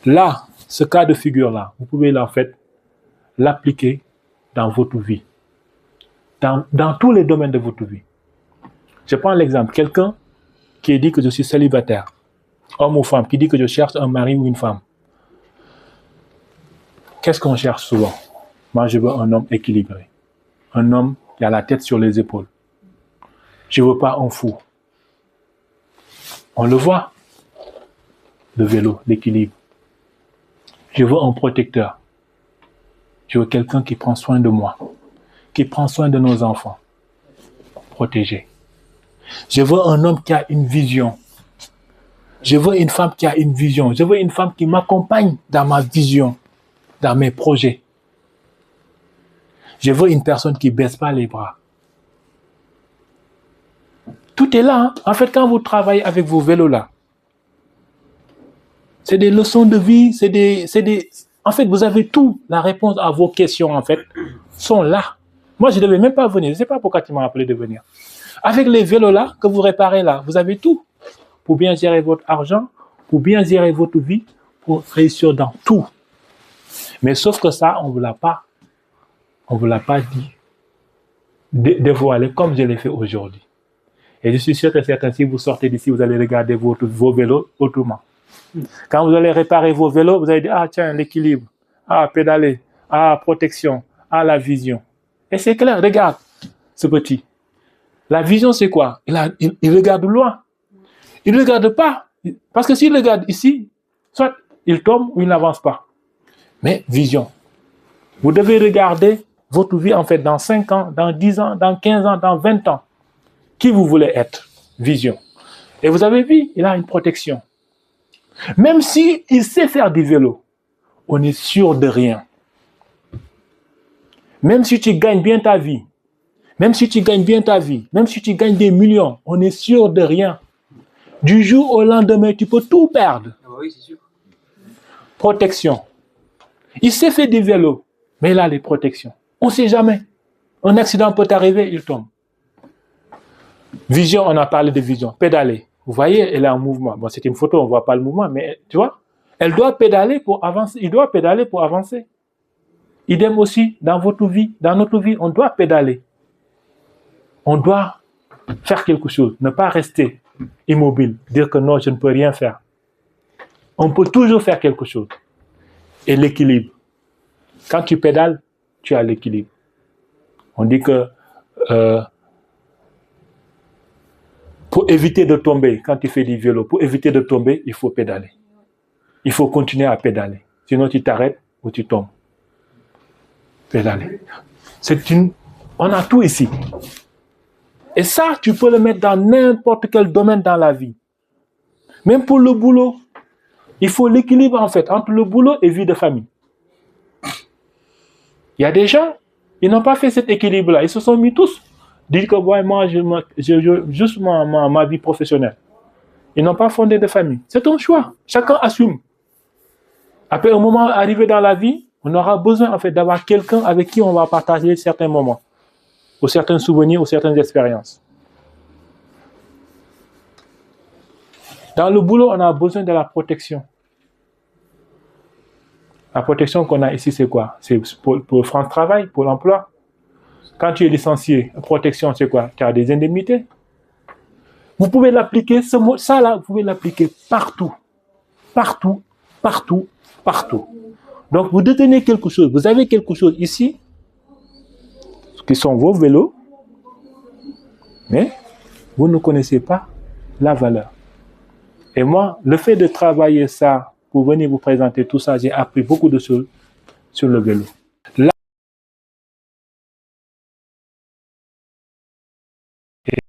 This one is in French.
Là, ce cas de figure-là, vous pouvez en fait l'appliquer dans votre vie, dans tous les domaines de votre vie. Je prends l'exemple, quelqu'un qui dit que je suis célibataire, homme ou femme, qui dit que je cherche un mari ou une femme. Qu'est-ce qu'on cherche souvent? Moi, je veux un homme équilibré, un homme qui a la tête sur les épaules. Je ne veux pas un fou. On le voit, le vélo, l'équilibre. Je veux un protecteur. Je veux quelqu'un qui prend soin de moi, qui prend soin de nos enfants. Protégé. Je veux un homme qui a une vision. Je veux une femme qui a une vision. Je veux une femme qui m'accompagne dans ma vision, dans mes projets. Je veux une personne qui ne baisse pas les bras. Tout est là. Hein? En fait, quand vous travaillez avec vos vélos-là, c'est des leçons de vie, En fait, vous avez tout. La réponse à vos questions, en fait, sont là. Moi, je ne devais même pas venir. Je ne sais pas pourquoi tu m'as appelé de venir. Avec les vélos-là, que vous réparez là, vous avez tout. Pour bien gérer votre argent, pour bien gérer votre vie, pour réussir dans tout. Mais sauf que ça, on ne vous l'a pas dit, dévoilé comme je l'ai fait aujourd'hui. Et je suis sûr que certains, si vous sortez d'ici, vous allez regarder vos vélos autrement. Quand vous allez réparer vos vélos, vous allez dire, ah tiens, l'équilibre, ah pédaler, ah protection, ah la vision. Et c'est clair, regarde ce petit. La vision, c'est quoi? Il regarde loin. Il ne regarde pas. Parce que s'il regarde ici, soit il tombe ou il n'avance pas. Mais vision. Vous devez regarder votre vie, en fait, dans 5 ans, dans 10 ans, dans 15 ans, dans 20 ans. Qui vous voulez être? Vision. Et vous avez vu, il a une protection. Même s'il sait faire du vélo, on est sûr de rien. Même si tu gagnes bien ta vie, même si tu gagnes des millions, on est sûr de rien. Du jour au lendemain, tu peux tout perdre. Oui, c'est sûr. Protection. Il sait faire du vélo, mais il a les protections. On ne sait jamais. Un accident peut arriver, il tombe. Vision, on a parlé de vision. Pédaler. Vous voyez, elle est en mouvement. Bon, c'est une photo, on ne voit pas le mouvement, mais tu vois, elle doit pédaler pour avancer. Il doit pédaler pour avancer. Idem aussi, dans votre vie, dans notre vie, on doit pédaler. On doit faire quelque chose, ne pas rester immobile, dire que non, je ne peux rien faire. On peut toujours faire quelque chose. Et l'équilibre. Quand tu pédales, tu as l'équilibre. On dit que pour éviter de tomber, quand tu fais du vélo, pour éviter de tomber, il faut pédaler. Il faut continuer à pédaler. Sinon, tu t'arrêtes ou tu tombes. Pédaler. On a tout ici. Et ça, tu peux le mettre dans n'importe quel domaine dans la vie. Même pour le boulot. Il faut l'équilibre, en fait, entre le boulot et vie de famille. Il y a des gens, ils n'ont pas fait cet équilibre-là. Ils se sont mis tous. Dire que ouais, moi, juste ma vie professionnelle. Ils n'ont pas fondé de famille. C'est ton choix. Chacun assume. Après, au moment arrivé dans la vie, on aura besoin, en fait, d'avoir quelqu'un avec qui on va partager certains moments, ou certains souvenirs, ou certaines expériences. Dans le boulot, on a besoin de la protection. La protection qu'on a ici, c'est quoi? C'est pour France Travail, pour l'emploi. Quand tu es licencié, protection, c'est quoi? Tu as des indemnités. Vous pouvez l'appliquer, ça là, vous pouvez l'appliquer partout. Partout, partout, partout. Donc, vous détenez quelque chose. Vous avez quelque chose ici, qui sont vos vélos, mais vous ne connaissez pas la valeur. Et moi, le fait de travailler ça, pour venir vous présenter tout ça, j'ai appris beaucoup de choses sur le vélo.